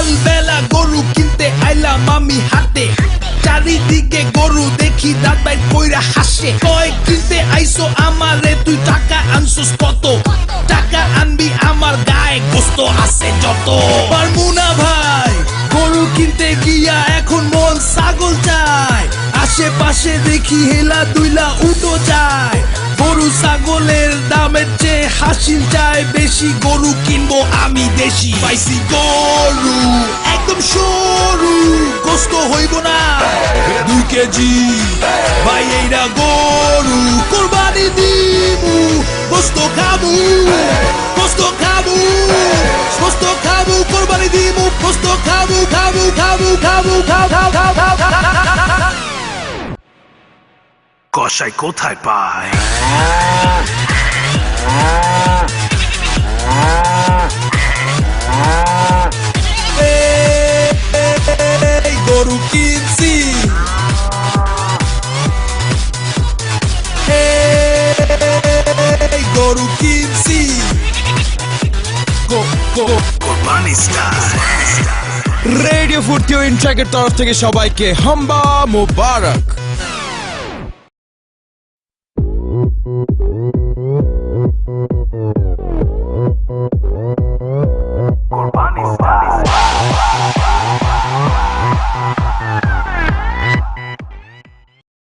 সকালবেলা গরু কিনতে আইলাম আমি হাটে, চারিদিকে গরু দেখি দাঁত বাইর কইরা হাসে। কয় কিনতে আইসো আমারে, তুই টাকা আনছস কত? টাকা আনবি আমার গায়ে গোস্ত আছে যত। পারমু না ভাই গরু কিনতে গিয়া, এখন মন ছাগল চায়। আশেপাশে দেখি হেলা দুইলা উটো যায়। গরু ছাগলের দামের চেয়ে হাসিল চায় বেশি। গরু কিনবো আমি দেশি, পাইছি গরু একদম সরু, গোস্ত হইব না 2 কেজি। ভাই এইটা গরু কোরবানি দিমু, গোস্ত খাবো, গোস্ত খাবো, গোস্ত খাবো, কোরবানি দিমু, গোস্ত খাবো, খাবো, খাবো, খাবো, খাবো, খাবো, খাবো। কসাই কোথায় পায়? এই গরু কিনছি, এই গরু কিনছি, কোরবানি স্টাইল। রেডিও ফুর্তি ও ইনট্র্যাকের তরফ থেকে সবাইকে হাম্বা মোবারক।